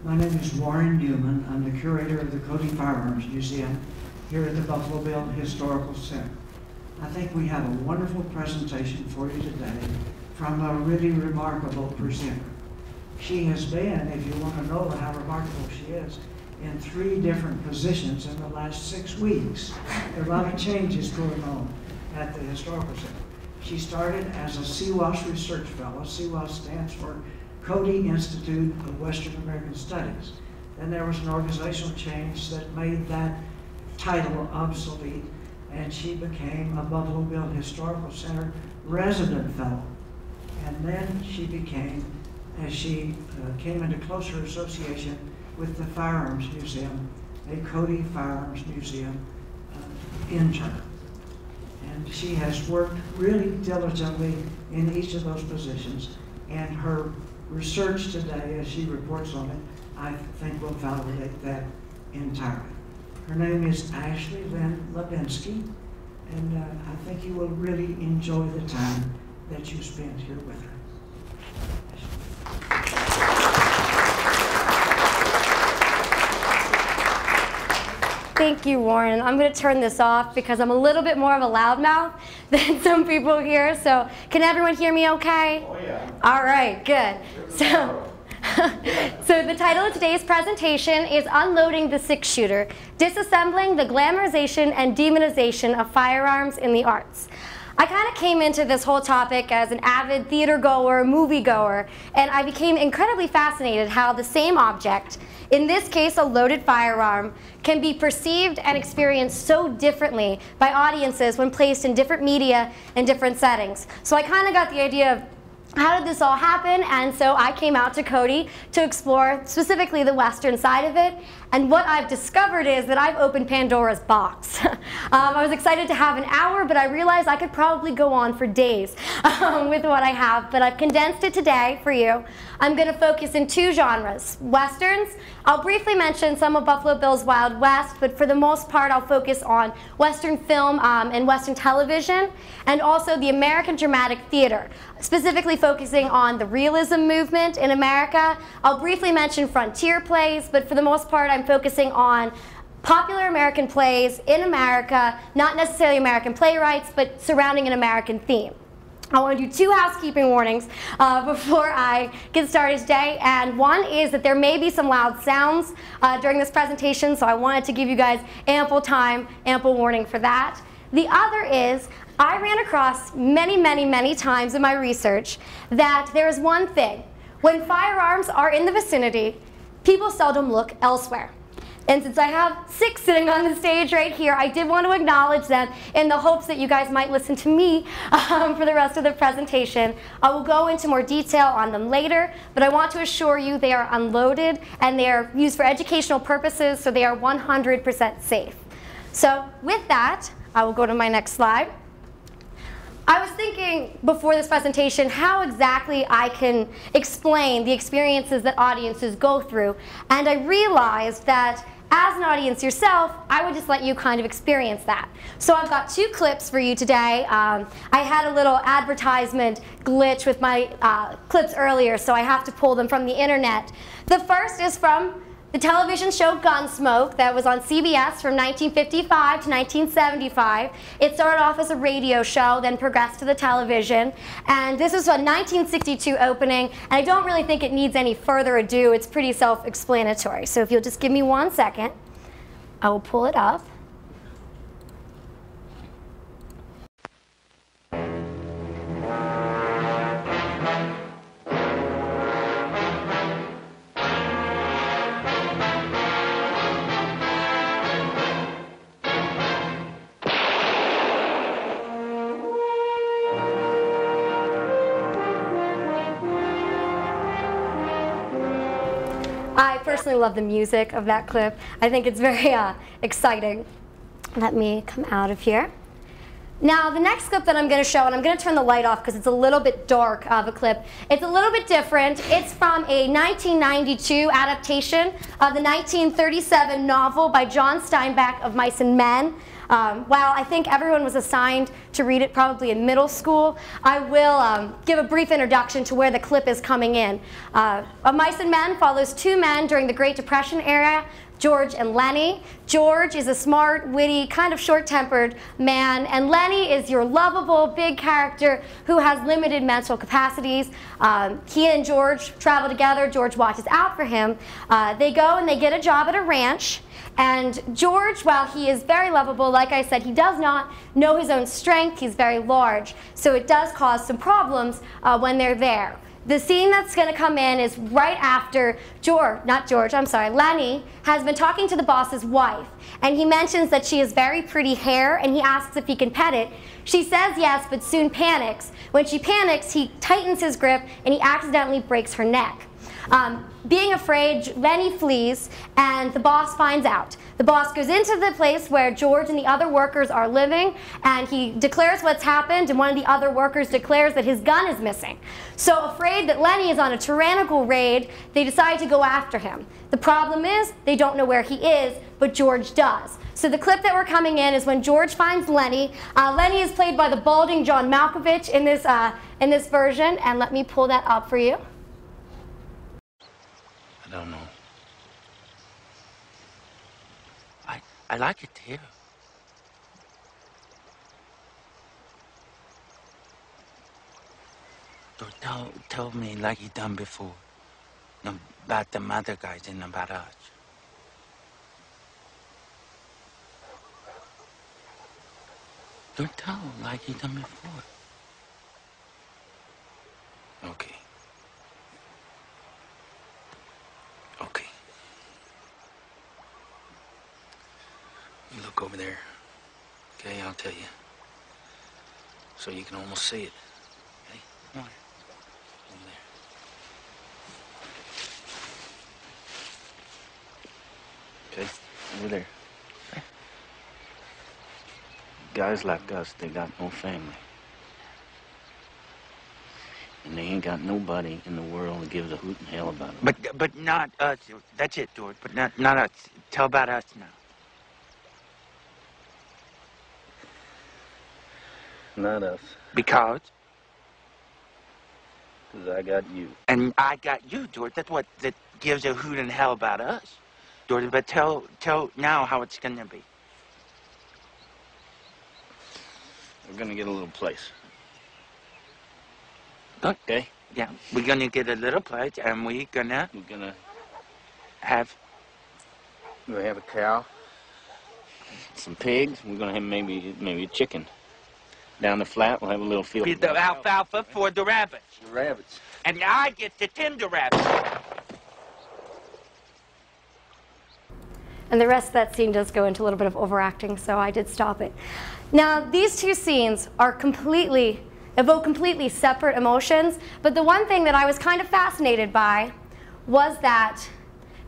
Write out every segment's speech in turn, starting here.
My name is Warren Newman. I'm the curator of the Cody Firearms Museum here at the Buffalo Bill Historical Center. I think we have a wonderful presentation for you today from a really remarkable presenter. She has been, if you want to know how remarkable she is, in 3 different positions in the last 6 weeks. There are a lot of changes going on at the Historical Center. She started as a CWAS Research Fellow. CWAS stands for Cody Institute of Western American Studies. Then there was an organizational change that made that title obsolete, and she became a Buffalo Bill Historical Center resident fellow. And then she became, as she came into closer association with the Firearms Museum, a Cody Firearms Museum intern. And she has worked really diligently in each of those positions, and her research today, as she reports on it, I think will validate that entirely. Her name is Ashley Lynn Lebinsky, and I think you will really enjoy the time that you spend here with her. Thank you, Warren. I'm going to turn this off because I'm a little bit more of a loudmouth than some people here. So can everyone hear me okay? Oh, yeah. All right, good. So the title of today's presentation is Unloading the Six-Shooter, Disassembling the Glamorization and Demonization of Firearms in the Arts. I kind of came into this whole topic as an avid theater goer, movie goer, and I became incredibly fascinated how the same object, in this case a loaded firearm, can be perceived and experienced so differently by audiences when placed in different media and different settings. So I kind of got the idea of how did this all happen, and so I came out to Cody to explore specifically the Western side of it. And what I've discovered is that I've opened Pandora's box. I was excited to have an hour, but I realized I could probably go on for days with what I have, but I've condensed it today for you. I'm going to focus in 2 genres, Westerns. I'll briefly mention some of Buffalo Bill's Wild West, but for the most part I'll focus on Western film and Western television, and also the American dramatic theater, specifically focusing on the realism movement in America. I'll briefly mention frontier plays, but for the most part I'm focusing on popular American plays in America, not necessarily American playwrights, but surrounding an American theme. I want to do 2 housekeeping warnings before I get started today, and one is that there may be some loud sounds during this presentation, so I wanted to give you guys ample time, ample warning for that. The other is I ran across many times in my research that there is one thing. When firearms are in the vicinity, people seldom look elsewhere. And since I have 6 sitting on the stage right here, I did want to acknowledge them in the hopes that you guys might listen to me for the rest of the presentation. I will go into more detail on them later, but I want to assure you they are unloaded and they are used for educational purposes, so they are 100% safe. So with that, I will go to my next slide. I was thinking before this presentation how exactly I can explain the experiences that audiences go through, and I realized that as an audience yourself, I would just let you kind of experience that. So I've got 2 clips for you today. I had a little advertisement glitch with my clips earlier, so I have to pull them from the internet. The first is from the television show Gunsmoke that was on CBS from 1955 to 1975. It started off as a radio show, then progressed to the television. And this is a 1962 opening, and I don't really think it needs any further ado. It's pretty self-explanatory. So if you'll just give me 1 second, I will pull it up. I personally love the music of that clip. I think it's very exciting. Let me come out of here. Now, the next clip that I'm going to show, and I'm going to turn the light off because it's a little bit dark of a clip. It's a little bit different. It's from a 1992 adaptation of the 1937 novel by John Steinbeck of Mice and Men. While I think everyone was assigned to read it probably in middle school, I will give a brief introduction to where the clip is coming in. Of Mice and Men follows two men during the Great Depression era, George and Lenny. George is a smart, witty, kind of short-tempered man, and Lenny is your lovable, big character who has limited mental capacities. He and George travel together. George watches out for him. They go and they get a job at a ranch, and George, while he is very lovable, like I said, he does not know his own strength. He's very large, so it does cause some problems when they're there. The scene that's going to come in is right after Lenny has been talking to the boss's wife, and he mentions that she has very pretty hair, and he asks if he can pet it. She says yes, but soon panics. When she panics, he tightens his grip, and he accidentally breaks her neck. Being afraid, Lenny flees, and the boss finds out. The boss goes into the place where George and the other workers are living, and he declares what's happened, and one of the other workers declares that his gun is missing. So afraid that Lenny is on a tyrannical raid, they decide to go after him. The problem is, they don't know where he is, but George does. So the clip that we're coming in is when George finds Lenny. Lenny is played by the balding John Malkovich in this version, and let me pull that up for you. I don't know. I like it here. Tell me like he done before. About them other guys and about us. Don't tell like he done before. Okay. Okay. You look over there. Okay, I'll tell you. So you can almost see it. Okay? Come on. Over there. Okay? Over there. Okay. Guys like us, they got no family. And they ain't got nobody in the world that gives a hoot in hell about them. But not us. That's it, George. But not us. Tell about us now. Not us. Because? Because I got you. And I got you, George. That's what that gives a hoot in hell about us. George, but tell now how it's gonna be. We're gonna get a little place. Okay. Yeah, we're gonna get a little place, and we're gonna have a cow, some pigs. We're gonna have maybe a chicken. Down the flat, we'll have a little field. The alfalfa for the rabbits. The rabbits. And I get to tend the rabbits. And the rest of that scene does go into a little bit of overacting, so I did stop it. Now, these two scenes are evoke completely separate emotions, but the one thing that I was kind of fascinated by was that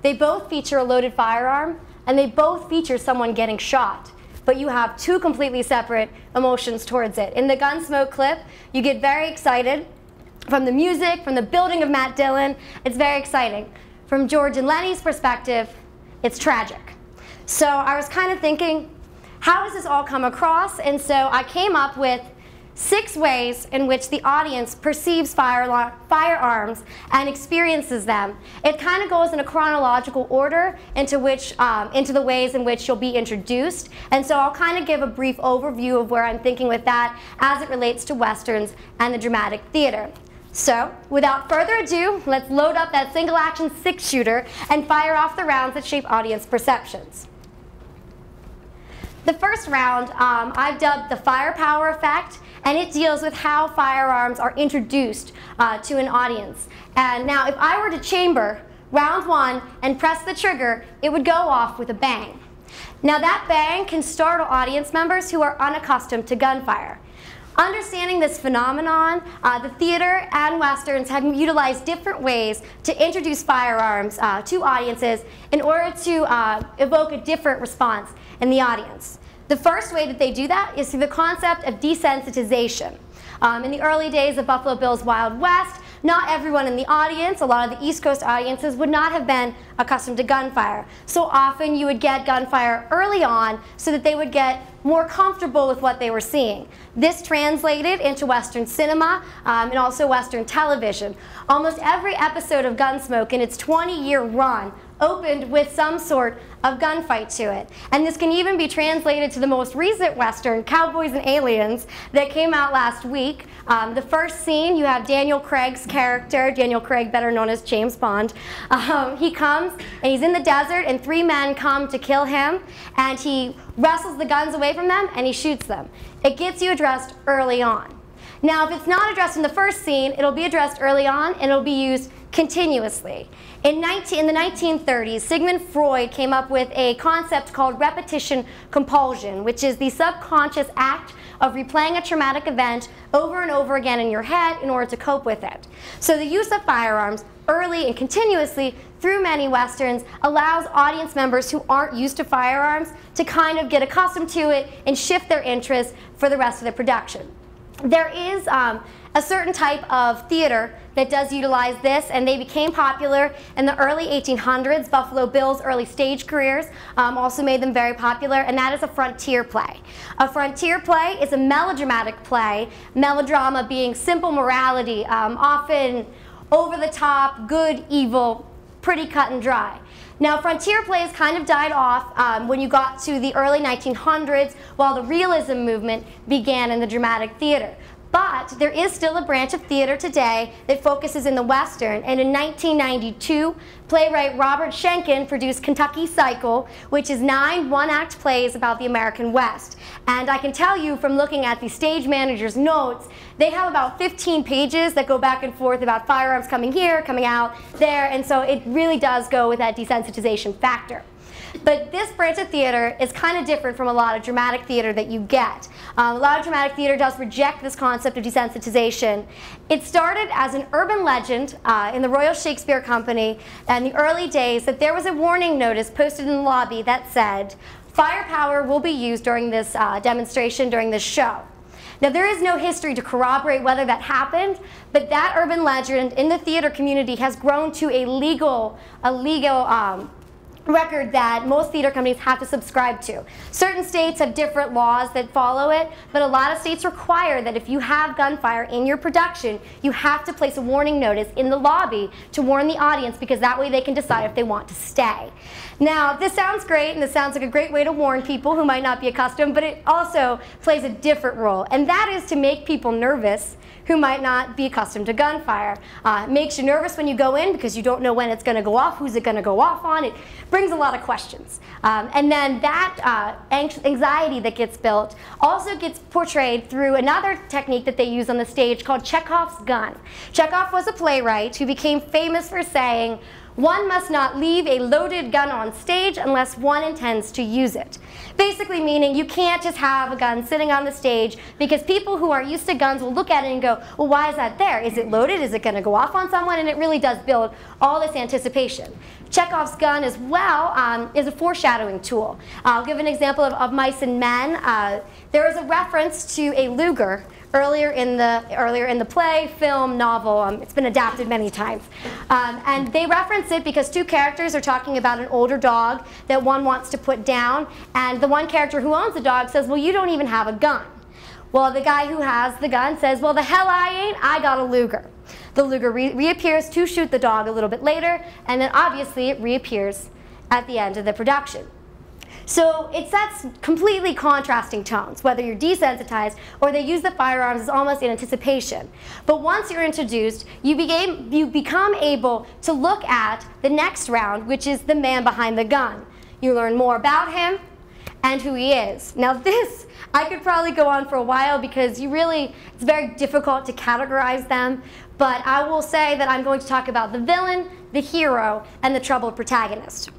they both feature a loaded firearm, and they both feature someone getting shot. But you have two completely separate emotions towards it. In the Gunsmoke clip, you get very excited from the music, from the building of Matt Dillon. It's very exciting. From George and Lenny's perspective, it's tragic. So I was kind of thinking, how does this all come across? And so I came up with 6 ways in which the audience perceives firearms and experiences them. It kind of goes in a chronological order into the ways in which you'll be introduced. And so I'll kind of give a brief overview of where I'm thinking with that as it relates to Westerns and the dramatic theater. So, without further ado, let's load up that single-action 6-shooter and fire off the rounds that shape audience perceptions. The first round I've dubbed the firepower effect, and it deals with how firearms are introduced to an audience. And now, if I were to chamber round 1 and press the trigger, it would go off with a bang. Now, that bang can startle audience members who are unaccustomed to gunfire. Understanding this phenomenon, the theater and Westerns have utilized different ways to introduce firearms to audiences in order to evoke a different response in the audience. The first way that they do that is through the concept of desensitization. In the early days of Buffalo Bill's Wild West, not everyone in the audience, a lot of the East Coast audiences, would not have been accustomed to gunfire. So often you would get gunfire early on so that they would get more comfortable with what they were seeing. This translated into Western cinema and also Western television. Almost every episode of Gunsmoke in its 20-year run opened with some sort of gunfight to it. And this can even be translated to the most recent Western, Cowboys and Aliens, that came out last week. The first scene, you have Daniel Craig's character, Daniel Craig, better known as James Bond. He comes, and he's in the desert, and 3 men come to kill him, and he wrestles the guns away from them, and he shoots them. It gets you addressed early on. Now, if it's not addressed in the first scene, it'll be addressed early on, and it'll be used continuously. In the 1930s, Sigmund Freud came up with a concept called repetition compulsion, which is the subconscious act of replaying a traumatic event over and over again in your head in order to cope with it. So the use of firearms early and continuously through many Westerns allows audience members who aren't used to firearms to kind of get accustomed to it and shift their interest for the rest of the production. There is a certain type of theater that does utilize this, and they became popular in the early 1800s. Buffalo Bill's early stage careers also made them very popular, and that is a frontier play. A frontier play is a melodramatic play, melodrama being simple morality, often over the top, good, evil, pretty cut and dry. Now, frontier plays kind of died off when you got to the early 1900s, while the realism movement began in the dramatic theater. But there is still a branch of theater today that focuses in the Western, and in 1992, playwright Robert Schenken produced Kentucky Cycle, which is 9 one-act plays about the American West. And I can tell you from looking at the stage manager's notes, they have about 15 pages that go back and forth about firearms coming here, coming out there, and so it really does go with that desensitization factor. But this branch of theater is kind of different from a lot of dramatic theater that you get. A lot of dramatic theater does reject this concept of desensitization. It started as an urban legend in the Royal Shakespeare Company in the early days that there was a warning notice posted in the lobby that said, "Firepower will be used during this demonstration, during this show." Now, there is no history to corroborate whether that happened, but that urban legend in the theater community has grown to a legal record that most theater companies have to subscribe to. Certain states have different laws that follow it, but a lot of states require that if you have gunfire in your production, you have to place a warning notice in the lobby to warn the audience, because that way they can decide if they want to stay. Now, this sounds great, and this sounds like a great way to warn people who might not be accustomed, but it also plays a different role, and that is to make people nervous who might not be accustomed to gunfire. It makes you nervous when you go in because you don't know when it's going to go off, who's it going to go off on. It brings a lot of questions. And then that anxiety that gets built also gets portrayed through another technique that they use on the stage called Chekhov's gun. Chekhov was a playwright who became famous for saying, "One must not leave a loaded gun on stage unless one intends to use it." Basically meaning you can't just have a gun sitting on the stage, because people who aren't used to guns will look at it and go, well, why is that there? Is it loaded? Is it going to go off on someone? And it really does build all this anticipation. Chekhov's gun as well is a foreshadowing tool. I'll give an example of Mice and Men. There is a reference to a Luger earlier in the play, film, novel. It's been adapted many times. And they reference it because 2 characters are talking about an older dog that one wants to put down, and the one character who owns the dog says, well, you don't even have a gun. Well, the guy who has the gun says, well, the hell I ain't, I got a Luger. The Luger reappears to shoot the dog a little bit later, and then obviously it reappears at the end of the production. So it sets completely contrasting tones, whether you're desensitized or they use the firearms as almost in anticipation. But once you're introduced, you become able to look at the next round, which is the man behind the gun. You learn more about him and who he is. Now this, I could probably go on for a while because it's very difficult to categorize them, but I will say that I'm going to talk about the villain, the hero, and the troubled protagonist.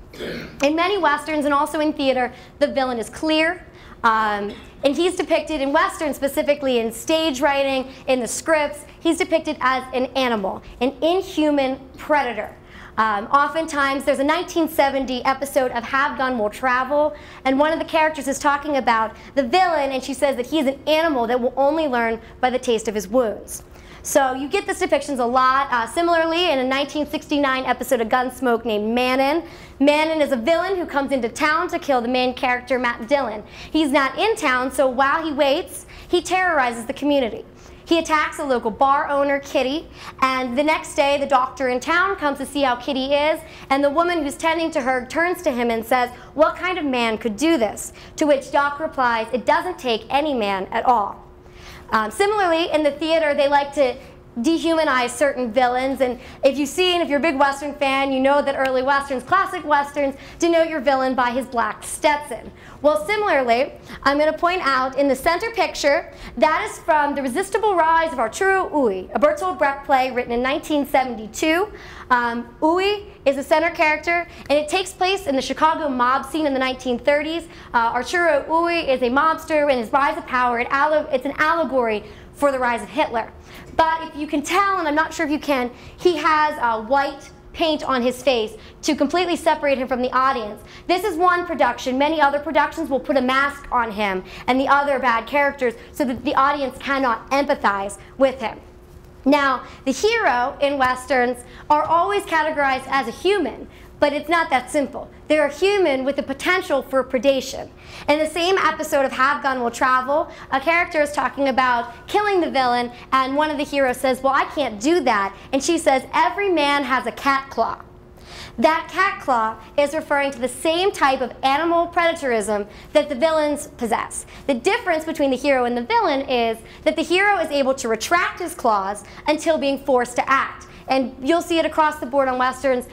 In many Westerns and also in theater, the villain is clear, and he's depicted in Westerns, specifically in stage writing, in the scripts, he's depicted as an animal, an inhuman predator. Oftentimes, there's a 1970 episode of Have Gun Will Travel, and one of the characters is talking about the villain, and she says that he is an animal that will only learn by the taste of his wounds. So you get this depictions a lot. Similarly, in a 1969 episode of Gunsmoke named Manon, Manon is a villain who comes into town to kill the main character, Matt Dillon. He's not in town, so while he waits, he terrorizes the community. He attacks a local bar owner, Kitty, and the next day the doctor in town comes to see how Kitty is, and the woman who's tending to her turns to him and says, "What kind of man could do this?" To which Doc replies, "It doesn't take any man at all." Similarly, in the theater, they like to dehumanize certain villains, and if you're a big Western fan, you know that early Westerns, classic Westerns, denote your villain by his black Stetson. Well, similarly, I'm going to point out in the center picture, that is from The Resistible Rise of Arturo Ui, a Bertolt Brecht play written in 1972. Ui is the center character, and it takes place in the Chicago mob scene in the 1930s. Arturo Ui is a mobster, and his rise of power, it's an allegory for the rise of Hitler. But if you can tell, and I'm not sure if you can, he has white paint on his face to completely separate him from the audience. This is one production. Many other productions will put a mask on him and the other bad characters so that the audience cannot empathize with him. Now, the hero in Westerns are always categorized as a human, but it's not that simple. They're a human with the potential for predation. In the same episode of Have Gun Will Travel, a character is talking about killing the villain, and one of the heroes says, "Well, I can't do that." And she says, "Every man has a cat claw." That cat claw is referring to the same type of animal predatorism that the villains possess. The difference between the hero and the villain is that the hero is able to retract his claws until being forced to act. And you'll see it across the board on Westerns.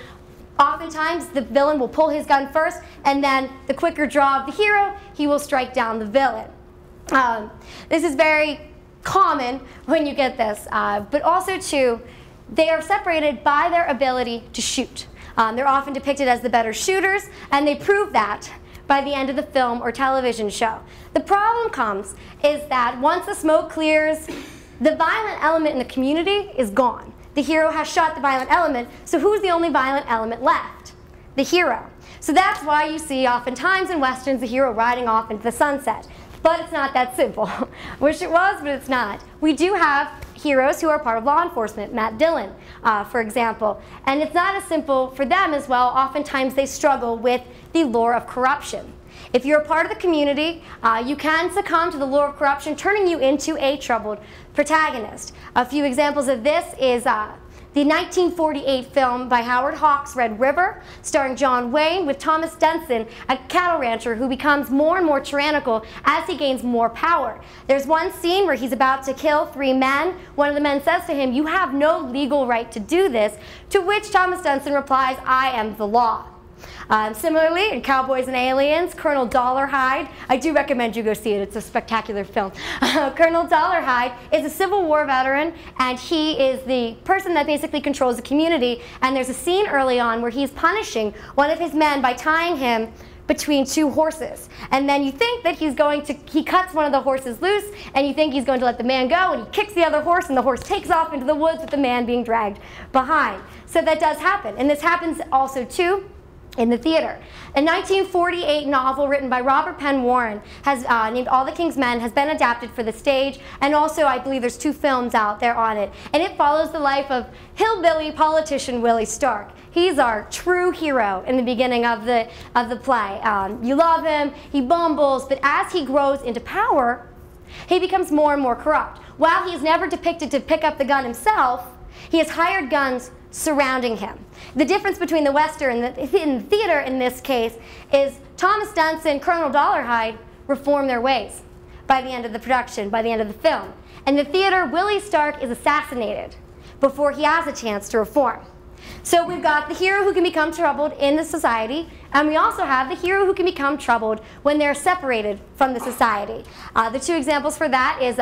Oftentimes, the villain will pull his gun first, and then the quicker draw of the hero, he will strike down the villain. This is very common when you get this, but also, too, they are separated by their ability to shoot. They're often depicted as the better shooters, and they prove that by the end of the film or television show. The problem comes is that once the smoke clears, the violent element in the community is gone. The hero has shot the violent element, so who's the only violent element left? The hero. So that's why you see oftentimes in Westerns the hero riding off into the sunset. But it's not that simple. Wish it was, but it's not. We do have heroes who are part of law enforcement, Matt Dillon, for example. And it's not as simple for them as well. Oftentimes they struggle with the lure of corruption. If you're a part of the community, you can succumb to the lure of corruption, turning you into a troubled protagonist. A few examples of this is the 1948 film by Howard Hawks, Red River, starring John Wayne with Thomas Denson, a cattle rancher who becomes more and more tyrannical as he gains more power. There's one scene where he's about to kill 3 men. One of the men says to him, "You have no legal right to do this," to which Thomas Denson replies, "I am the law." Similarly, in Cowboys and Aliens, Colonel Dollarhide, I do recommend you go see it, it's a spectacular film. Colonel Dollarhide is a Civil War veteran, and he is the person that basically controls the community, and there's a scene early on where he's punishing one of his men by tying him between 2 horses. And then you think that he cuts one of the horses loose, and you think he's going to let the man go, and he kicks the other horse, and the horse takes off into the woods with the man being dragged behind. So that does happen, and this happens also too in the theater. A 1948 novel written by Robert Penn Warren has named All the King's Men has been adapted for the stage, and also I believe there's 2 films out there on it. And it follows the life of hillbilly politician Willie Stark. He's our true hero in the beginning of the play. You love him, he bumbles, but as he grows into power, he becomes more and more corrupt. While he's never depicted to pick up the gun himself, he has hired guns surrounding him. The difference between the Western and the theater in this case is Thomas Denson, Colonel Dollarhide reform their ways by the end of the production, by the end of the film. In the theater, Willie Stark is assassinated before he has a chance to reform. So we've got the hero who can become troubled in the society, and we also have the hero who can become troubled when they're separated from the society. The 2 examples for that is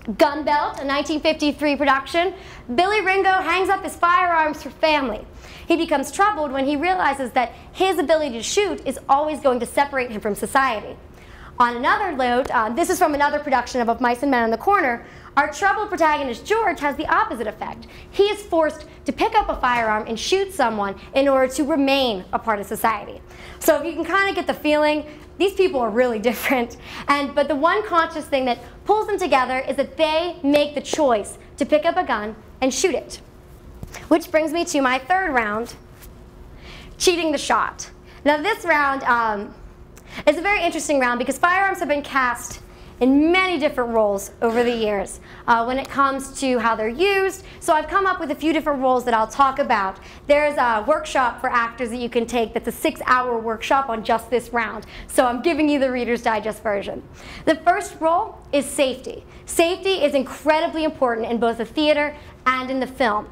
Gunbelt, a 1953 production. Billy Ringo hangs up his firearms for family. He becomes troubled when he realizes that his ability to shoot is always going to separate him from society. On another note, this is from another production of Mice and Men in the Corner. Our troubled protagonist George has the opposite effect. He is forced to pick up a firearm and shoot someone in order to remain a part of society. So if you can kind of get the feeling, these people are really different. But the one conscious thing that pulls them together is that they make the choice to pick up a gun and shoot it. Which brings me to my third round, cheating the shot. Now this round is a very interesting round because firearms have been cast in many different roles over the years when it comes to how they're used. So I've come up with a few different roles that I'll talk about. There's a workshop for actors that you can take that's a 6-hour workshop on just this round. So I'm giving you the Reader's Digest version. The first role is safety. Safety is incredibly important in both the theater and in the film.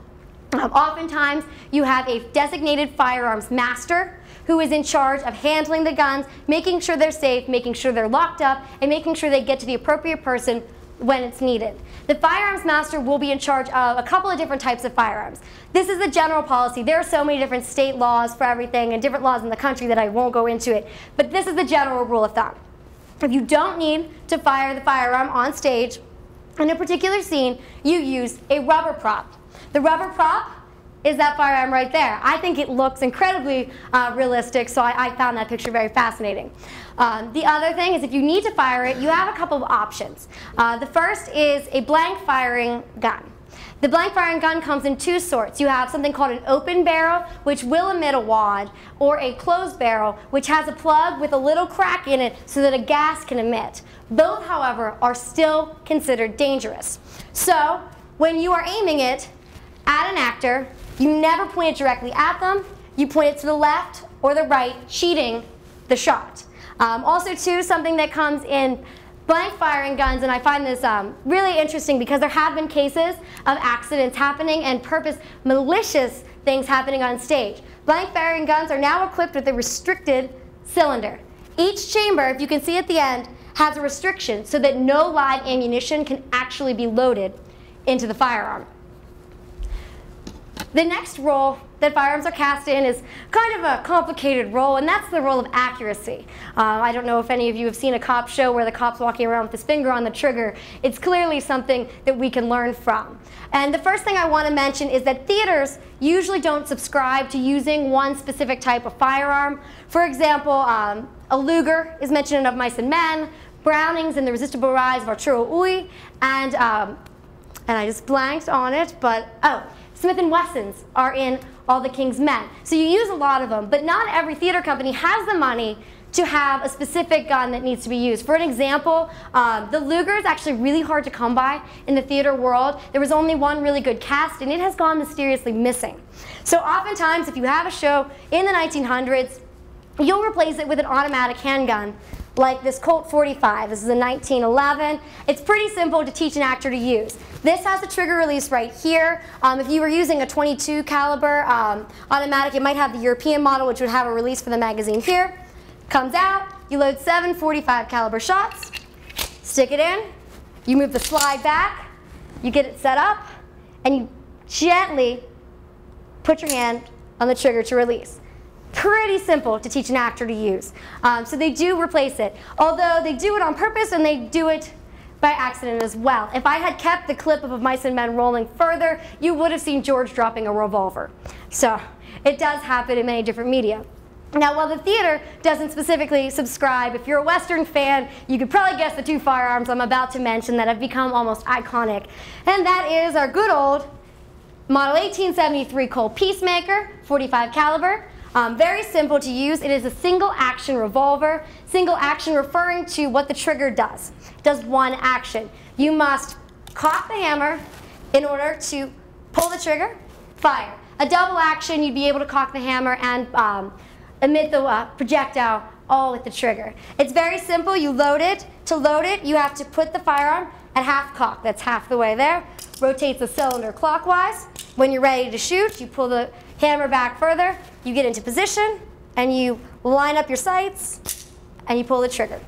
Oftentimes you have a designated firearms master who is in charge of handling the guns, making sure they're safe, making sure they're locked up, and making sure they get to the appropriate person when it's needed. The firearms master will be in charge of a couple of different types of firearms. This is the general policy. There are so many different state laws for everything and different laws in the country that I won't go into it, but this is the general rule of thumb. If you don't need to fire the firearm on stage in a particular scene, you use a rubber prop. The rubber prop is that firearm right there. I think it looks incredibly realistic, so I found that picture very fascinating. The other thing is if you need to fire it, you have a couple of options. The first is a blank firing gun. The blank firing gun comes in two sorts. You have something called an open barrel, which will emit a wad, or a closed barrel, which has a plug with a little crack in it so that a gas can emit. Both, however, are still considered dangerous. So when you are aiming it at an actor, you never point it directly at them. You point it to the left or the right, cheating the shot. Also, too, something that comes in blank firing guns, and I find this really interesting because there have been cases of accidents happening and malicious things happening on stage. Blank firing guns are now equipped with a restricted cylinder. Each chamber, if you can see at the end, has a restriction so that no live ammunition can actually be loaded into the firearm. The next role that firearms are cast in is kind of a complicated role, and that's the role of accuracy. I don't know if any of you have seen a cop show where the cop's walking around with his finger on the trigger. It's clearly something that we can learn from. And the first thing I want to mention is that theaters usually don't subscribe to using one specific type of firearm. For example, a Luger is mentioned in Of Mice and Men, Browning's in The Irresistible Rise of Arturo Ui, and I just blanked on it, but Smith & Wessons are in All the King's Men. So you use a lot of them, but not every theater company has the money to have a specific gun that needs to be used. For an example, the Luger is actually really hard to come by in the theater world. There was only one really good cast, and it has gone mysteriously missing. So oftentimes, if you have a show in the 1900s, you'll replace it with an automatic handgun, like this Colt 45. This is a 1911. It's pretty simple to teach an actor to use. This has a trigger release right here. If you were using a 22 caliber automatic, it might have the European model, which would have a release for the magazine here. Comes out, you load 7 45 caliber shots, stick it in, you move the slide back, you get it set up, and you gently put your hand on the trigger to release. Pretty simple to teach an actor to use. So they do replace it, although they do it on purpose and they do it by accident as well. If I had kept the clip of Mice and Men rolling further, you would have seen George dropping a revolver. So it does happen in many different media. Now, while the theater doesn't specifically subscribe, if you're a Western fan, you could probably guess the two firearms I'm about to mention that have become almost iconic. And that is our good old Model 1873 Colt Peacemaker, 45 caliber. Very simple to use. It is a single action revolver. Single action referring to what the trigger does. It does one action. You must cock the hammer in order to pull the trigger, fire. A double action, you'd be able to cock the hammer and emit the projectile all with the trigger. It's very simple. You load it. To load it, you have to put the firearm at half cock. That's half the way there. Rotates the cylinder clockwise. When you're ready to shoot, you pull the hammer back further, you get into position, and you line up your sights, and you pull the trigger.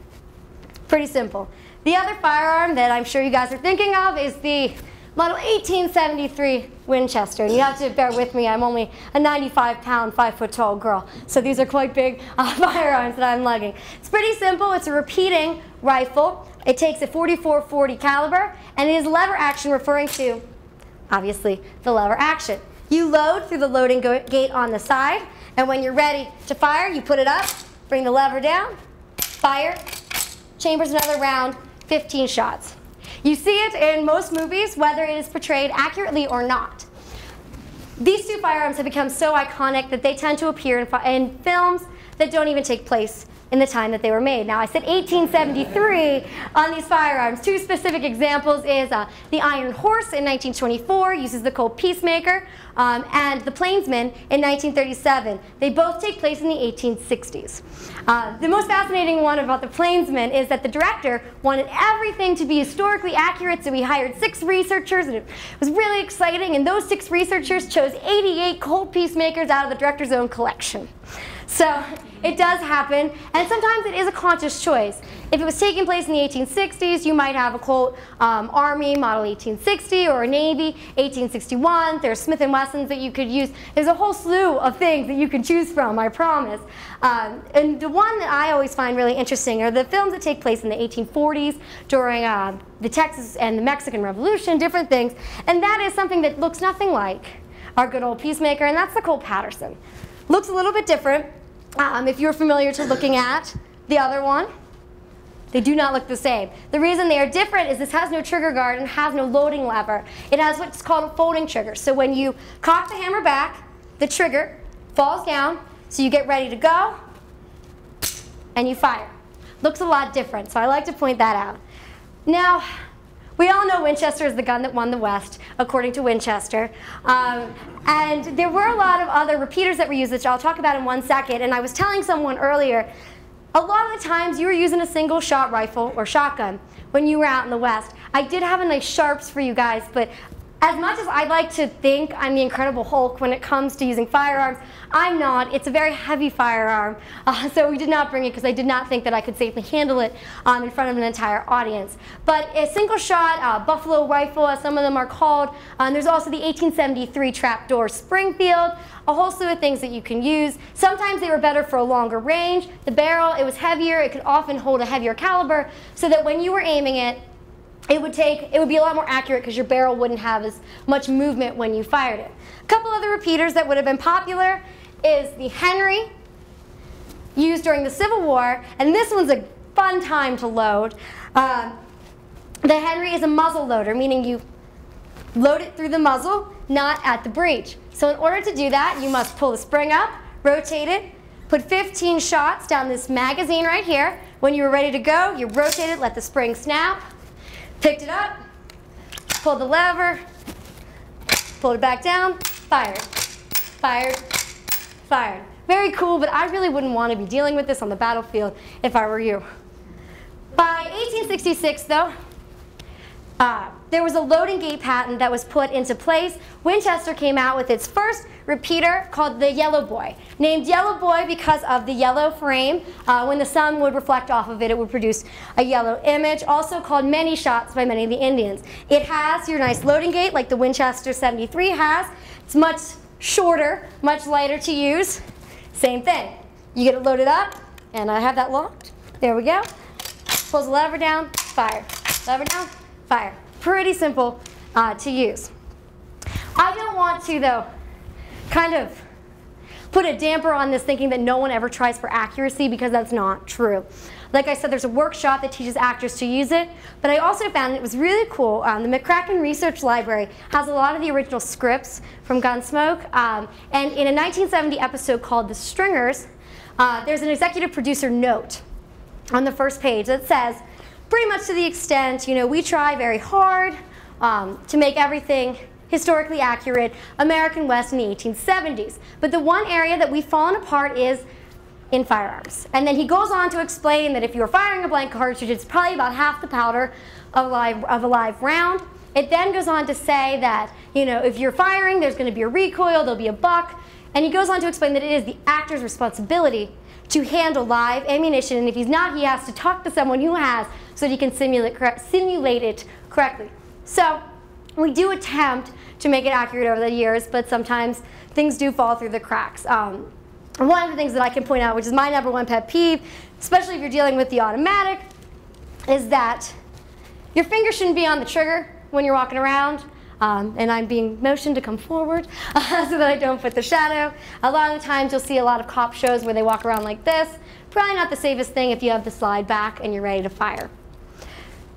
Pretty simple. The other firearm that I'm sure you guys are thinking of is the Model 1873 Winchester. And you have to bear with me, I'm only a 95-pound, 5-foot-tall girl. So these are quite big firearms that I'm lugging. It's pretty simple. It's a repeating rifle. It takes a .44-40 caliber, and it is lever action, referring to, obviously, the lever action. You load through the loading gate on the side, and when you're ready to fire, you put it up, bring the lever down, fire, chambers another round, 15 shots. You see it in most movies, whether it is portrayed accurately or not. These two firearms have become so iconic that they tend to appear in films that don't even take place in the time that they were made. Now, I said 1873 on these firearms. Two specific examples is the Iron Horse in 1924 uses the Colt Peacemaker, and the Plainsman in 1937. They both take place in the 1860s. The most fascinating one about the Plainsman is that the director wanted everything to be historically accurate, so he hired 6 researchers, and it was really exciting, and those 6 researchers chose 88 Colt Peacemakers out of the director's own collection. So it does happen, and sometimes it is a conscious choice. If it was taking place in the 1860s, you might have a Colt Army Model 1860 or a Navy 1861. There's Smith & Wessons that you could use. There's a whole slew of things that you can choose from, I promise. And the one that I always find really interesting are the films that take place in the 1840s during the Texas and the Mexican Revolution, different things. And that is something that looks nothing like our good old Peacemaker, and that's the Colt Patterson. Looks a little bit different. If you're familiar to looking at the other one, they do not look the same. The reason they are different is this has no trigger guard and has no loading lever. It has what's called a folding trigger. So when you cock the hammer back, the trigger falls down, so you get ready to go, and you fire. Looks a lot different, so I like to point that out. Now, we all know Winchester is the gun that won the West, according to Winchester. And there were a lot of other repeaters that were used, which I'll talk about in one second. And I was telling someone earlier, a lot of the times you were using a single shot rifle or shotgun when you were out in the West. I did have a nice Sharps for you guys, but as much as I like to think I'm the Incredible Hulk when it comes to using firearms, I'm not. It's a very heavy firearm, so we did not bring it because I did not think that I could safely handle it in front of an entire audience. But a single shot Buffalo rifle, as some of them are called, there's also the 1873 trapdoor Springfield, a whole slew of things that you can use. Sometimes they were better for a longer range. The barrel, it was heavier, it could often hold a heavier caliber, so that when you were aiming it, it would be a lot more accurate because your barrel wouldn't have as much movement when you fired it. A couple other repeaters that would have been popular is the Henry, used during the Civil War, and this one's a fun time to load. The Henry is a muzzle loader, meaning you load it through the muzzle, not at the breech. So in order to do that, you must pull the spring up, rotate it, put 15 shots down this magazine right here. When you were ready to go, you rotate it, let the spring snap, picked it up, pulled the lever, pulled it back down, fired, fired, fired. Very cool, but I really wouldn't want to be dealing with this on the battlefield if I were you. By 1866, though, there was a loading gate patent that was put into place. Winchester came out with its first repeater called the Yellow Boy, named Yellow Boy because of the yellow frame. When the sun would reflect off of it, it would produce a yellow image, also called many shots by many of the Indians. It has your nice loading gate like the Winchester 73 has. It's much shorter, much lighter to use. Same thing. You get it loaded up, and I have that locked. There we go. Pulls the lever down, fire. Lever down, fire. Pretty simple to use. I don't want to, though, kind of put a damper on this thinking that no one ever tries for accuracy, because that's not true. Like I said, there's a workshop that teaches actors to use it, but I also found it was really cool. The McCracken Research Library has a lot of the original scripts from Gunsmoke, and in a 1970 episode called The Stringers, there's an executive producer note on the first page that says, pretty much to the extent, you know, we try very hard to make everything historically accurate, American West in the 1870s. But the one area that we've fallen apart is in firearms. And then he goes on to explain that if you're firing a blank cartridge, it's probably about half the powder of a live round. It then goes on to say that, you know, if you're firing, there's going to be a recoil, there'll be a buck. And he goes on to explain that it is the actor's responsibility to handle live ammunition, and if he's not, he has to talk to someone who has so that he can simulate it correctly. So We do attempt to make it accurate over the years, but sometimes things do fall through the cracks. One of the things that I can point out, which is my #1 pet peeve, especially if you're dealing with the automatic, is that your finger shouldn't be on the trigger when you're walking around. And I'm being motioned to come forward so that I don't put the shadow. A lot of the times you'll see a lot of cop shows where they walk around like this. Probably not the safest thing if you have the slide back and you're ready to fire.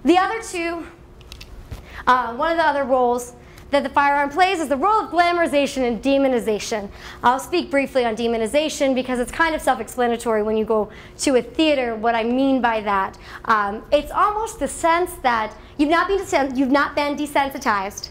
The other two, one of the other roles that the firearm plays is the role of glamorization and demonization. I'll speak briefly on demonization because it's kind of self-explanatory when you go to a theater. What I mean by that, it's almost the sense that you've not been desensitized,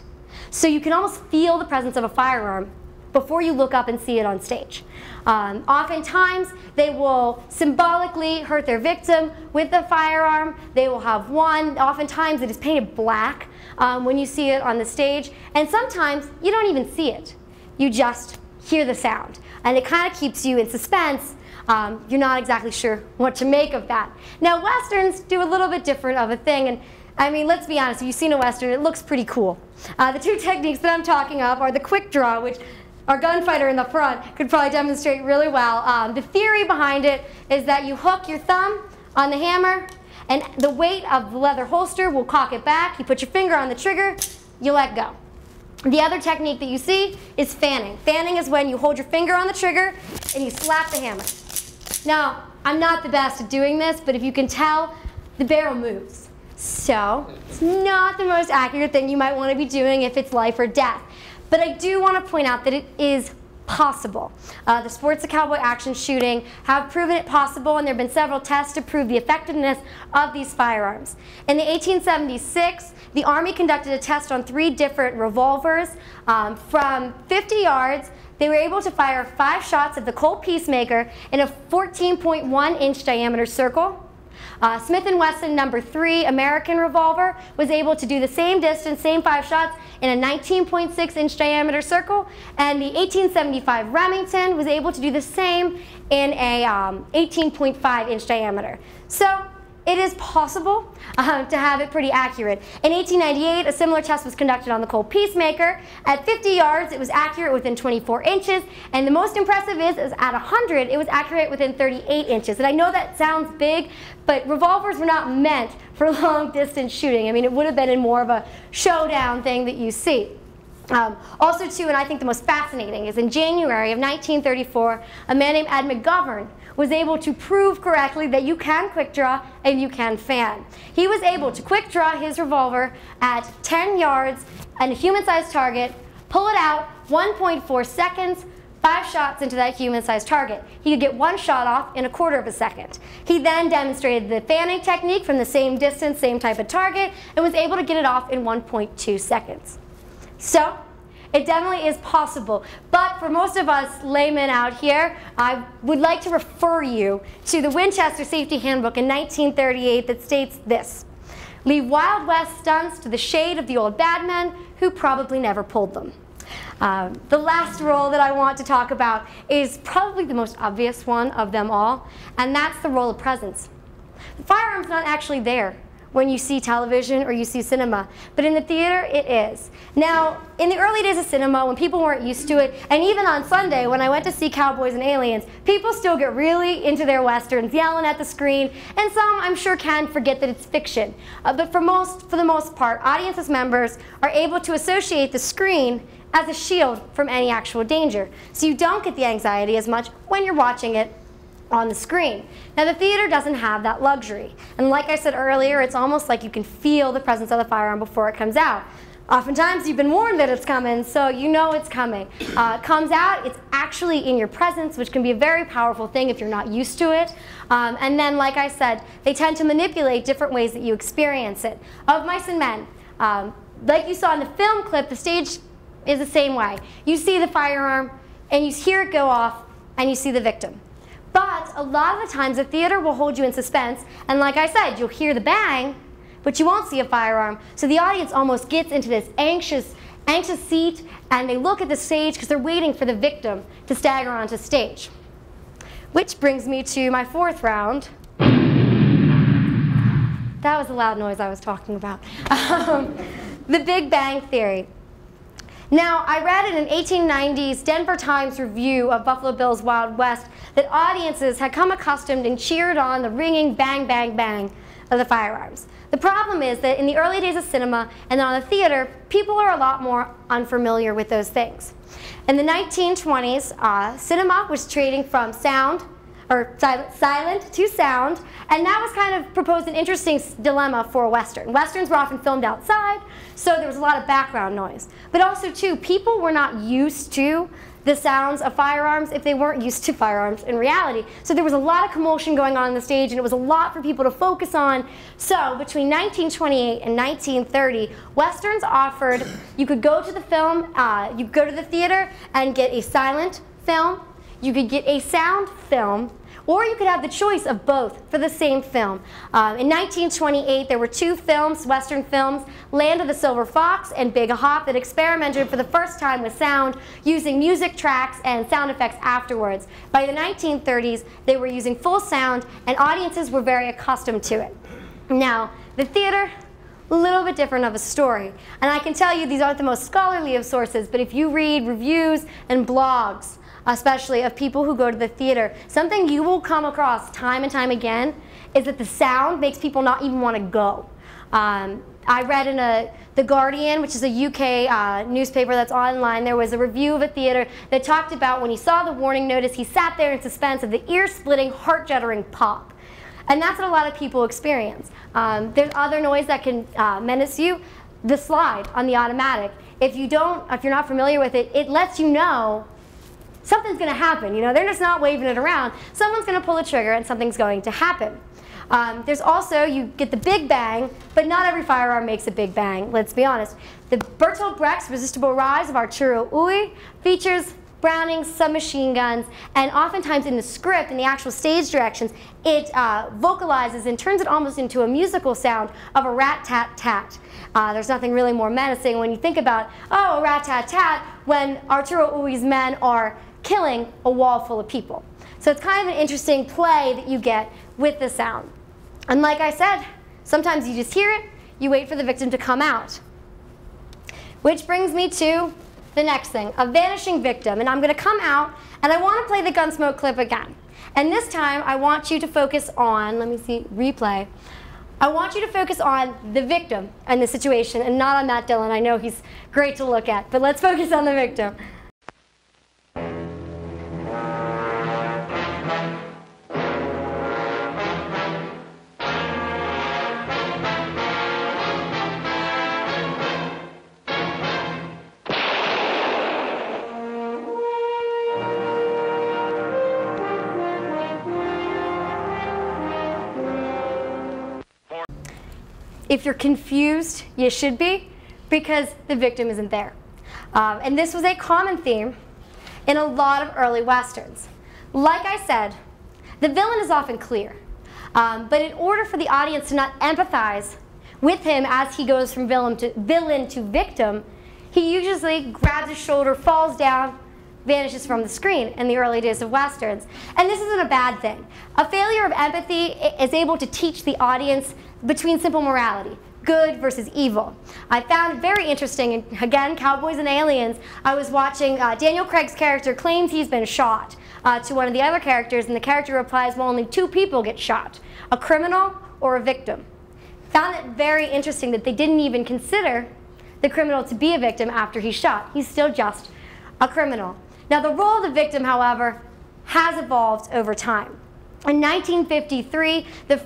so you can almost feel the presence of a firearm before you look up and see it on stage. Oftentimes, they will symbolically hurt their victim with the firearm. They will have one. Oftentimes, it is painted black when you see it on the stage. And sometimes, you don't even see it. You just hear the sound. And it kind of keeps you in suspense. You're not exactly sure what to make of that. Now, Westerns do a little bit different of a thing. And I mean, let's be honest, if you've seen a Western, it looks pretty cool. The two techniques that I'm talking of are the Quickdraw, which our gunfighter in the front could probably demonstrate really well. The theory behind it is that you hook your thumb on the hammer, and the weight of the leather holster will cock it back. You put your finger on the trigger, you let go. The other technique that you see is fanning. Fanning is when you hold your finger on the trigger and you slap the hammer. Now, I'm not the best at doing this, but if you can tell, the barrel moves. So, it's not the most accurate thing you might want to be doing if it's life or death. But I do want to point out that it is possible. The sports of cowboy action shooting have proven it possible, and there have been several tests to prove the effectiveness of these firearms. In the 1876, the Army conducted a test on 3 different revolvers. From 50 yards, they were able to fire 5 shots of the Colt Peacemaker in a 14.1-inch diameter circle. Smith & Wesson #3 American revolver was able to do the same distance, same 5 shots, in a 19.6-inch diameter circle, and the 1875 Remington was able to do the same in a 18.5-inch diameter. So it is possible to have it pretty accurate. In 1898, a similar test was conducted on the Colt Peacemaker. At 50 yards, it was accurate within 24 inches, and the most impressive is at 100, it was accurate within 38 inches. And I know that sounds big, but revolvers were not meant for long-distance shooting. I mean, it would have been in more of a showdown thing that you see. Also, too, and I think the most fascinating, is in January of 1934, a man named Ed McGovern was able to prove correctly that you can quick draw and you can fan. He was able to quick draw his revolver at 10 yards and a human-sized target, pull it out 1.4 seconds, 5 shots into that human-sized target. He could get 1 shot off in a quarter of a second. He then demonstrated the fanning technique from the same distance, same type of target, and was able to get it off in 1.2 seconds. So, it definitely is possible, but for most of us laymen out here, I would like to refer you to the Winchester Safety Handbook in 1938 that states this: leave Wild West stunts to the shade of the old bad men who probably never pulled them. The last role that I want to talk about is probably the most obvious one of them all, and that's the role of presence. The firearm's not actually there when you see television or you see cinema, but in the theater it is. Now, in the early days of cinema, when people weren't used to it, and even on Sunday when I went to see Cowboys and Aliens, people still get really into their westerns, yelling at the screen, and some, I'm sure, can forget that it's fiction. But for the most part, audience members are able to associate the screen as a shield from any actual danger. So you don't get the anxiety as much when you're watching it on the screen. Now, the theater doesn't have that luxury. And like I said earlier, it's almost like you can feel the presence of the firearm before it comes out. Oftentimes, you've been warned that it's coming, so you know it's coming. It comes out, it's actually in your presence, which can be a very powerful thing if you're not used to it. And then, like I said, they tend to manipulate different ways that you experience it. Of Mice and Men, like you saw in the film clip, the stage is the same way. You see the firearm, and you hear it go off, and you see the victim. But a lot of the times, the theater will hold you in suspense, and like I said, you'll hear the bang, but you won't see a firearm. So the audience almost gets into this anxious seat, and they look at the stage because they're waiting for the victim to stagger onto stage. Which brings me to my 4th round. That was the loud noise I was talking about. The Big Bang Theory. Now, I read in an 1890s Denver Times review of Buffalo Bill's Wild West that audiences had come accustomed and cheered on the ringing bang, bang, bang of the firearms. The problem is that in the early days of cinema and on the theater, people are a lot more unfamiliar with those things. In the 1920s, cinema was trading from silent to sound, and that was kind of proposed an interesting dilemma for a Western. Westerns were often filmed outside, so there was a lot of background noise. But also, too, people were not used to the sounds of firearms if they weren't used to firearms in reality. So there was a lot of commotion going on the stage, and it was a lot for people to focus on. So between 1928 and 1930, Westerns offered, you could go to the film, you could go to the theater and get a silent film, you could get a sound film, or you could have the choice of both for the same film. In 1928, there were two films, Western films, Land of the Silver Fox and Big Hop, that experimented for the first time with sound, using music tracks and sound effects afterwards. By the 1930s, they were using full sound, and audiences were very accustomed to it. Now, the theater, a little bit different of a story. And I can tell you these aren't the most scholarly of sources, but if you read reviews and blogs, especially of people who go to the theater, something you will come across time and time again is that the sound makes people not even want to go. I read in The Guardian, which is a UK newspaper that's online, there was a review of a theater that talked about when he saw the warning notice, he sat there in suspense of the ear-splitting, heart-juddering pop. And that's what a lot of people experience. There's other noise that can menace you. The slide on the automatic. If you're not familiar with it, it lets you know something's going to happen. You know, they're just not waving it around. Someone's going to pull the trigger and something's going to happen. There's also, you get the big bang, but not every firearm makes a big bang, let's be honest. The Bertolt Brecht's Resistible Rise of Arturo Ui features Brownings, submachine guns, and oftentimes in the script, in the actual stage directions, it vocalizes and turns it almost into a musical sound of a rat-tat-tat. There's nothing really more menacing when you think about, oh, a rat-tat-tat, when Arturo Ui's men are killing a wall full of people. So it's kind of an interesting play that you get with the sound. And like I said, sometimes you just hear it, you wait for the victim to come out. Which brings me to the next thing, a vanishing victim. And I'm going to come out, and I want to play the Gunsmoke clip again. And this time, I want you to focus on, let me see, replay. I want you to focus on the victim and the situation, and not on Matt Dillon. I know he's great to look at, but let's focus on the victim. If you're confused, you should be, because the victim isn't there. And this was a common theme in a lot of early Westerns. Like I said, the villain is often clear. But in order for the audience to not empathize with him as he goes from villain to victim, he usually grabs his shoulder, falls down, vanishes from the screen in the early days of Westerns. And this isn't a bad thing. A failure of empathy is able to teach the audience between simple morality, good versus evil. I found it very interesting, and again, Cowboys and Aliens, I was watching Daniel Craig's character claims he's been shot to one of the other characters, and the character replies, well, only two people get shot, a criminal or a victim. Found it very interesting that they didn't even consider the criminal to be a victim after he's shot. He's still just a criminal. Now, the role of the victim, however, has evolved over time. In 1953, the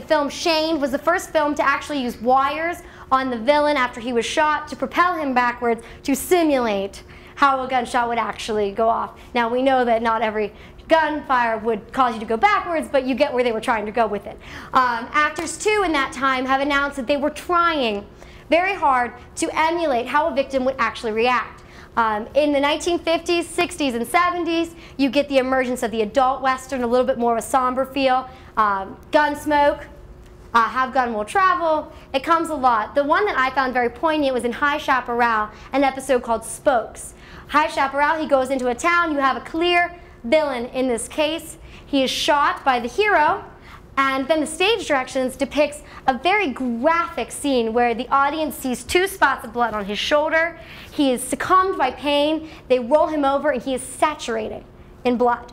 film Shane was the first film to actually use wires on the villain after he was shot to propel him backwards to simulate how a gunshot would actually go off. Now, we know that not every gunfire would cause you to go backwards, but you get where they were trying to go with it. Actors, too, in that time have announced that they were trying very hard to emulate how a victim would actually react. In the 1950s, 60s, and 70s, you get the emergence of the adult Western, a little bit more of a somber feel. Gunsmoke, Have Gun Will Travel, it comes a lot. The one that I found very poignant was in High Chaparral, an episode called Spokes. High Chaparral, he goes into a town, you have a clear villain in this case. He is shot by the hero, And then the stage directions depicts a very graphic scene where the audience sees 2 spots of blood on his shoulder. He is succumbed by pain. They roll him over, and he is saturated in blood.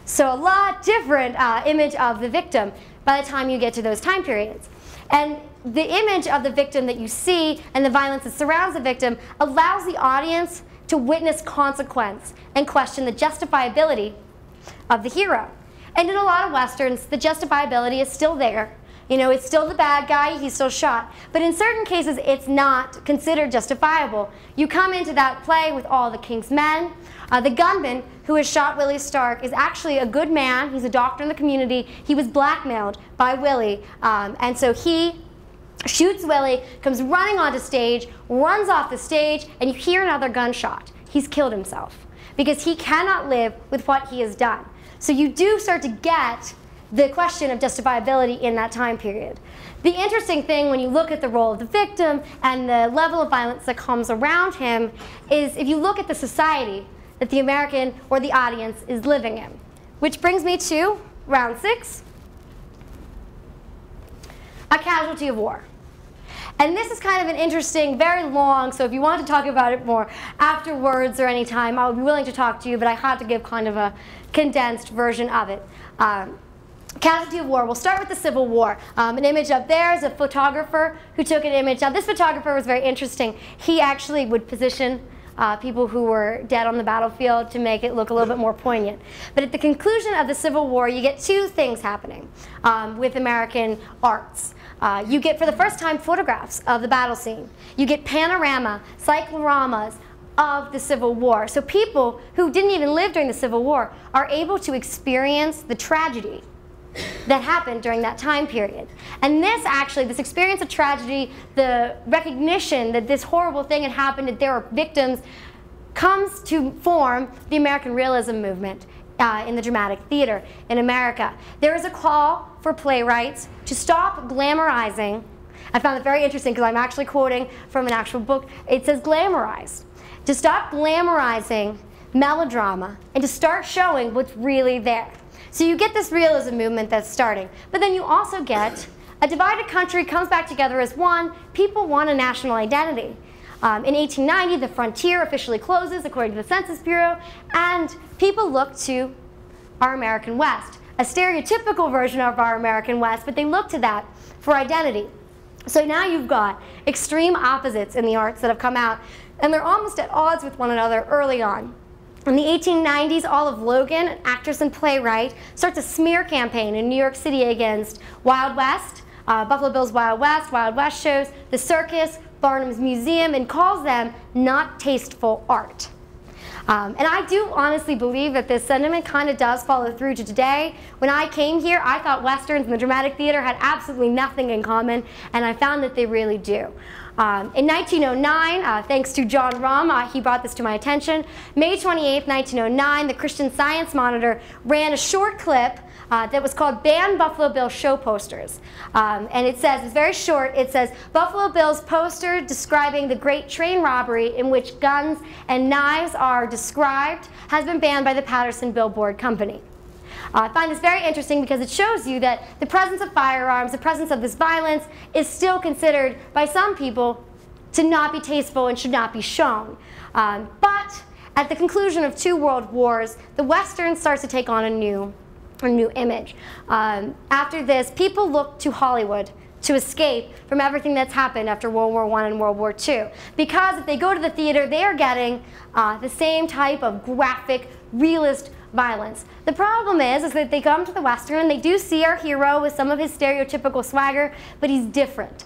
So a lot different image of the victim by the time you get to those time periods. And the image of the victim that you see and the violence that surrounds the victim allows the audience to witness consequence and question the justifiability of the hero. And in a lot of Westerns, the justifiability is still there. You know, it's still the bad guy, he's still shot. But in certain cases, it's not considered justifiable. You come into that play with all the king's men. The gunman who has shot Willie Stark is actually a good man. He's a doctor in the community. He was blackmailed by Willie. And so he shoots Willie, comes running onto stage, runs off the stage, and you hear another gunshot. He's killed himself because he cannot live with what he has done. So you do start to get the question of justifiability in that time period. The interesting thing when you look at the role of the victim and the level of violence that comes around him is if you look at the society that the American or the audience is living in. Which brings me to round 6, A Casualty of War. And this is kind of an interesting, very long, so if you want to talk about it more afterwards or any time, I would be willing to talk to you, but I had to give kind of a condensed version of it. Casualty of War. We'll start with the Civil War. An image up there is a photographer who took an image. Now this photographer was very interesting. He actually would position people who were dead on the battlefield to make it look a little bit more poignant. But at the conclusion of the Civil War, you get 2 things happening with American arts. You get, for the first time, photographs of the battle scene. You get panorama, cycloramas of the Civil War. So people who didn't even live during the Civil War are able to experience the tragedy that happened during that time period. And this experience of tragedy, the recognition that this horrible thing had happened, that there are victims, comes to form the American realism movement in the dramatic theater in America. There is a call for playwrights to stop glamorizing. I found it very interesting because I'm actually quoting from an actual book. It says glamorized. To stop glamorizing melodrama and to start showing what's really there. So you get this realism movement that's starting. But then you also get a divided country comes back together as one. People want a national identity. In 1890, the frontier officially closes, according to the Census Bureau, and people look to our American West, a stereotypical version of our American West, but they look to that for identity. So now you've got extreme opposites in the arts that have come out, and they're almost at odds with one another early on. In the 1890s, Olive Logan, an actress and playwright, starts a smear campaign in New York City against Wild West, Buffalo Bill's Wild West shows, the circus, Barnum's Museum, and calls them not tasteful art. And I do honestly believe that this sentiment kind of does follow through to today. When I came here, I thought Westerns and the dramatic theater had absolutely nothing in common, and I found that they really do. In 1909, thanks to John Rahm, he brought this to my attention. May 28, 1909, the Christian Science Monitor ran a short clip that was called Ban Buffalo Bill Show Posters. And it says, it's very short, it says, Buffalo Bill's poster describing the great train robbery in which guns and knives are described has been banned by the Patterson Billboard Company. I find this very interesting because it shows you that the presence of firearms, the presence of this violence is still considered by some people to not be tasteful and should not be shown. But at the conclusion of 2 world wars, the Western starts to take on a new image. After this, people look to Hollywood to escape from everything that's happened after World War I and World War II. Because if they go to the theater, they are getting the same type of graphic, realist violence. The problem is that they come to the Western and they do see our hero with some of his stereotypical swagger, but he's different.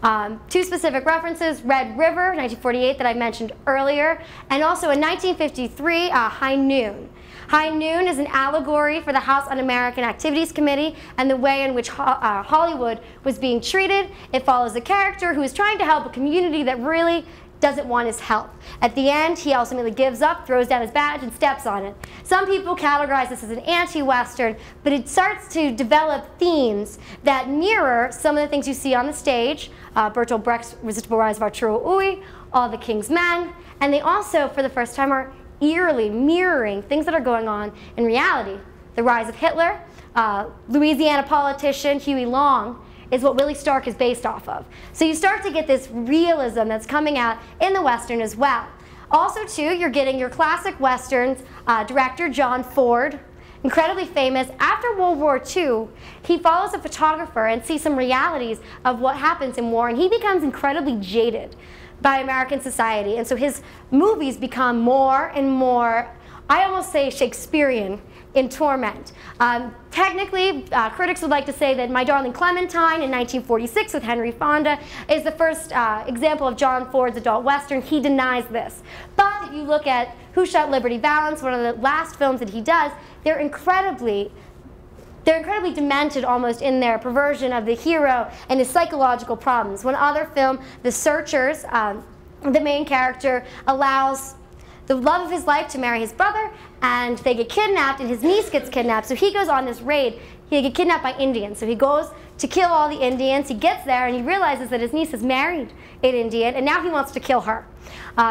2 specific references, Red River, 1948, that I mentioned earlier, and also in 1953, High Noon. High Noon is an allegory for the House Un-American Activities Committee and the way in which Hollywood was being treated. It follows a character who is trying to help a community that really doesn't want his help. At the end, he ultimately gives up, throws down his badge, and steps on it. Some people categorize this as an anti-Western, but it starts to develop themes that mirror some of the things you see on the stage, Bertolt Brecht's Resistible Rise of Arturo Ui, All the King's Men, and they also, for the first time, are eerily mirroring things that are going on in reality. The rise of Hitler, Louisiana politician Huey Long is what Willie Stark is based off of. So you start to get this realism that's coming out in the Western as well. Also, too, you're getting your classic Westerns, director John Ford, incredibly famous. After World War II, he follows a photographer and sees some realities of what happens in war, and he becomes incredibly jaded by American society. And so his movies become more and more, I almost say, Shakespearean in torment. Technically, critics would like to say that My Darling Clementine in 1946 with Henry Fonda is the first example of John Ford's adult Western. He denies this. But if you look at Who Shot Liberty Valance, one of the last films that he does, they're incredibly demented almost in their perversion of the hero and his psychological problems. One other film, The Searchers, the main character allows the love of his life to marry his brother, and they get kidnapped, and his niece gets kidnapped. So he goes on this raid. He gets kidnapped by Indians. So he goes to kill all the Indians. He gets there, and he realizes that his niece is married an Indian, and now he wants to kill her.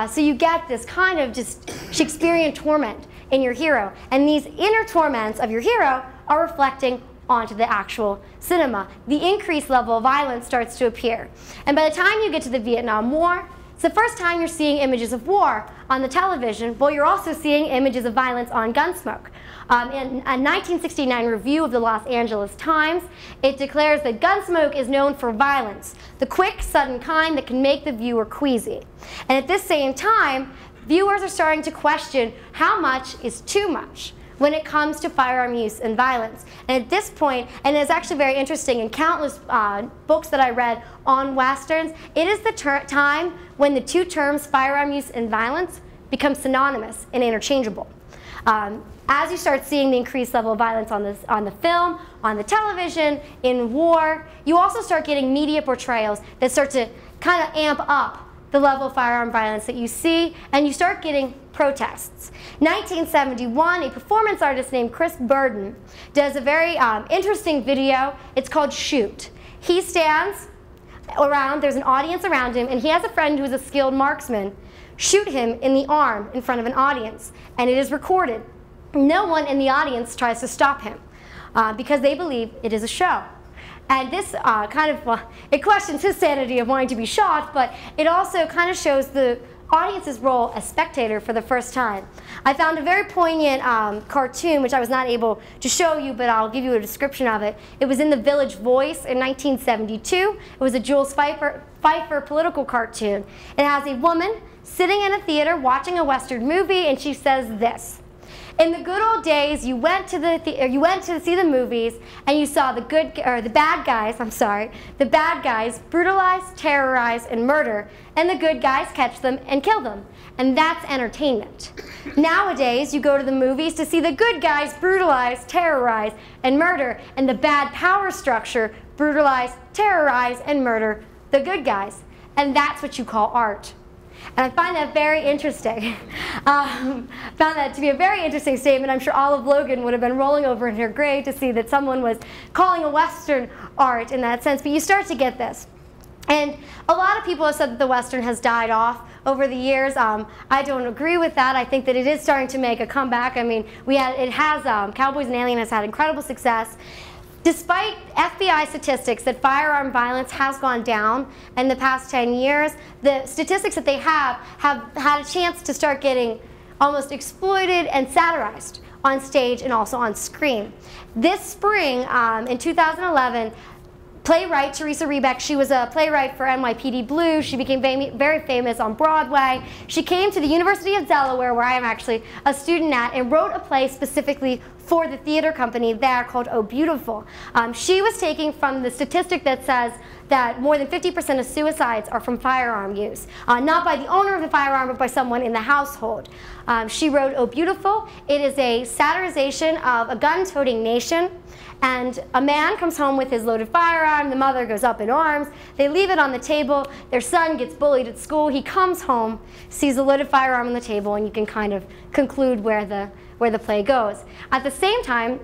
So you get this kind of just Shakespearean torment in your hero. And these inner torments of your hero are reflecting onto the actual cinema. The increased level of violence starts to appear. And by the time you get to the Vietnam War, it's the first time you're seeing images of war on the television, but you're also seeing images of violence on Gunsmoke. In a 1969 review of the Los Angeles Times, it declares that Gunsmoke is known for violence, the quick, sudden kind that can make the viewer queasy. And at this same time, viewers are starting to question how much is too much when it comes to firearm use and violence. And at this point, and it's actually very interesting, in countless books that I read on Westerns, it is the time when the two terms firearm use and violence become synonymous and interchangeable. As you start seeing the increased level of violence on the film, on the television, in war, you also start getting media portrayals that start to kind of amp up the level of firearm violence that you see, and you start getting protests. 1971, a performance artist named Chris Burden does a very interesting video. It's called Shoot. He stands around, there's an audience around him, and he has a friend who is a skilled marksman shoot him in the arm in front of an audience, and it is recorded. No one in the audience tries to stop him because they believe it is a show. And this it questions his sanity of wanting to be shot, but it also kind of shows the audience's role as spectator for the first time. I found a very poignant cartoon, which I was not able to show you, but I'll give you a description of it. It was in the Village Voice in 1972. It was a Jules Pfeiffer political cartoon. It has a woman sitting in a theater watching a Western movie, and she says this: "In the good old days, you went to see the movies, and you saw the bad guys brutalize, terrorize, and murder, and the good guys catch them and kill them, and that's entertainment. Nowadays, you go to the movies to see the good guys brutalize, terrorize, and murder, and the bad power structure brutalize, terrorize, and murder the good guys, and that's what you call art." And I find that very interesting. Found that to be a very interesting statement. I'm sure Olive Logan would have been rolling over in her grave to see that someone was calling a Western art in that sense. But you start to get this. And a lot of people have said that the Western has died off over the years. I don't agree with that. I think that it is starting to make a comeback. I mean, Cowboys and Aliens has had incredible success. Despite FBI statistics that firearm violence has gone down in the past 10 years, the statistics that they have had a chance to start getting almost exploited and satirized on stage and also on screen. This spring, in 2011, playwright Teresa Rebeck, she was a playwright for NYPD Blue. She became very famous on Broadway. She came to the University of Delaware, where I am actually a student at, and wrote a play specifically for the theater company there called Oh Beautiful. She was taking from the statistic that says that more than 50% of suicides are from firearm use. Not by the owner of the firearm, but by someone in the household. She wrote Oh Beautiful. It is a satirization of a gun-toting nation. And a man comes home with his loaded firearm. The mother goes up in arms. They leave it on the table. Their son gets bullied at school. He comes home, sees a loaded firearm on the table, and you can kind of conclude where the play goes. At the same time,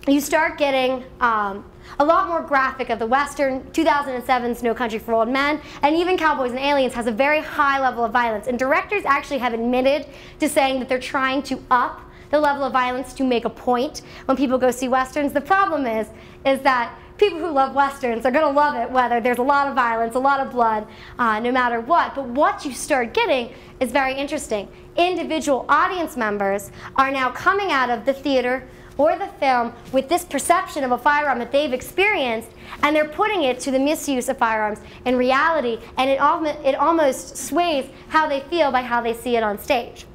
you start getting a lot more graphic of the Western. 2007's No Country for Old Men, and even Cowboys and Aliens has a very high level of violence. And directors actually have admitted to saying that they're trying to up the level of violence to make a point when people go see Westerns. The problem is that people who love Westerns are going to love it whether there's a lot of violence, a lot of blood, no matter what. But what you start getting is very interesting. Individual audience members are now coming out of the theater or the film with this perception of a firearm that they've experienced, and they're putting it to the misuse of firearms in reality, and it almost sways how they feel by how they see it on stage.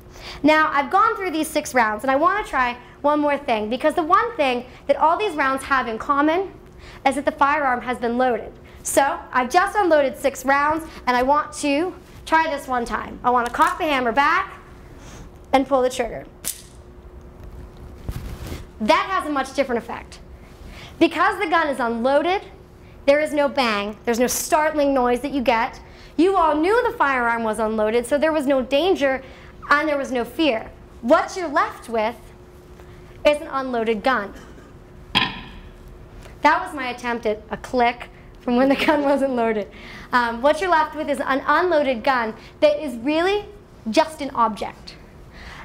Now, I've gone through these 6 rounds, and I want to try one more thing, because the one thing that all these rounds have in common is that the firearm has been loaded. So, I've just unloaded 6 rounds, and I want to try this one time. I want to cock the hammer back and pull the trigger. That has a much different effect. Because the gun is unloaded, there is no bang, there's no startling noise that you get. You all knew the firearm was unloaded, so there was no danger and there was no fear. What you're left with is an unloaded gun. That was my attempt at a click from when the gun wasn't loaded. What you're left with is an unloaded gun that is really just an object.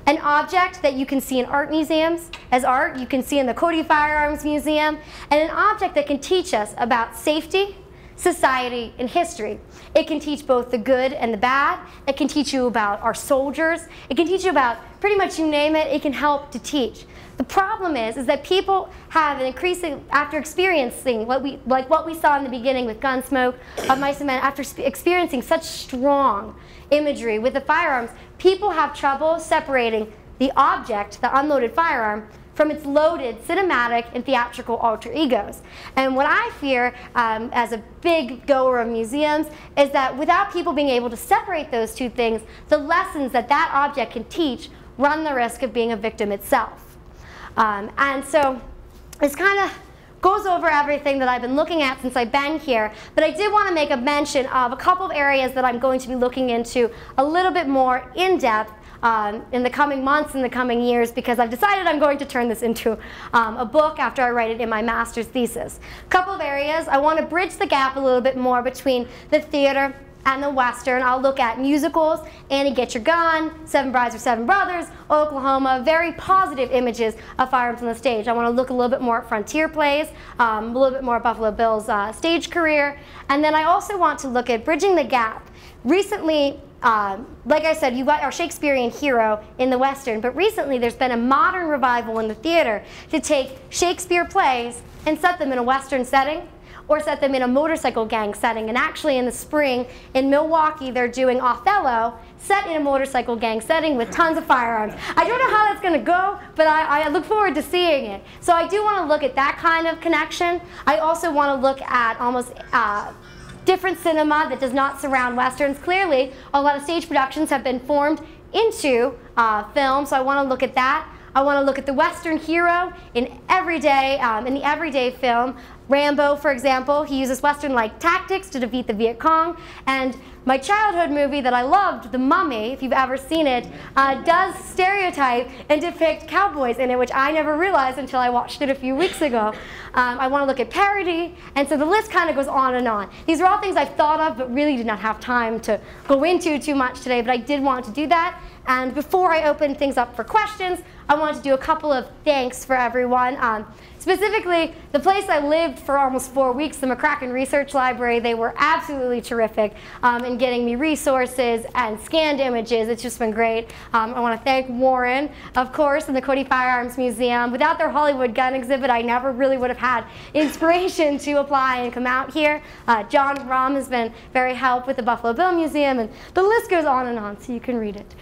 An object that you can see in art museums as art, you can see in the Cody Firearms Museum, and an object that can teach us about safety, society, and history. It can teach both the good and the bad. It can teach you about our soldiers. It can teach you about pretty much you name it, it can help to teach. The problem is that people have an increasing, after experiencing what we saw in the beginning with Gunsmoke of Mice and Men, after experiencing such strong imagery with the firearms, people have trouble separating the object, the unloaded firearm, from its loaded cinematic and theatrical alter egos. And what I fear as a big goer of museums is that without people being able to separate those two things, the lessons that that object can teach run the risk of being a victim itself. And so this kind of goes over everything that I've been looking at since I've been here, but I did want to make a mention of a couple of areas that I'm going to be looking into a little bit more in depth in the coming months, in the coming years, because I've decided I'm going to turn this into a book after I write it in my master's thesis. A couple of areas. I want to bridge the gap a little bit more between the theater and the Western. I'll look at musicals, Annie Get Your Gun, Seven Brides or Seven Brothers, Oklahoma, very positive images of firearms on the stage. I want to look a little bit more at frontier plays, a little bit more at Buffalo Bill's stage career, and then I also want to look at bridging the gap. Recently, like I said, you got our Shakespearean hero in the Western, but recently there's been a modern revival in the theater to take Shakespeare plays and set them in a Western setting, or set them in a motorcycle gang setting. And actually in the spring in Milwaukee, they're doing Othello set in a motorcycle gang setting with tons of firearms. I don't know how that's gonna go, but I look forward to seeing it. So I do wanna look at that kind of connection. I also wanna look at almost different cinema that does not surround Westerns. Clearly, a lot of stage productions have been formed into film, so I wanna look at that. I want to look at the Western hero in the everyday film. Rambo, for example, he uses Western-like tactics to defeat the Viet Cong. And my childhood movie that I loved, The Mummy, if you've ever seen it, does stereotype and depict cowboys in it, which I never realized until I watched it a few weeks ago. I want to look at parody, and so the list kind of goes on and on. These are all things I've thought of, but really did not have time to go into too much today, but I did want to do that. And before I open things up for questions, I wanted to do a couple of thanks for everyone. Specifically, the place I lived for almost 4 weeks, the McCracken Research Library, they were absolutely terrific in getting me resources and scanned images. It's just been great. I want to thank Warren, of course, and the Cody Firearms Museum. Without their Hollywood gun exhibit, I never really would have had inspiration to apply and come out here. John Rom has been very helpful with the Buffalo Bill Museum, and the list goes on and on, so you can read it.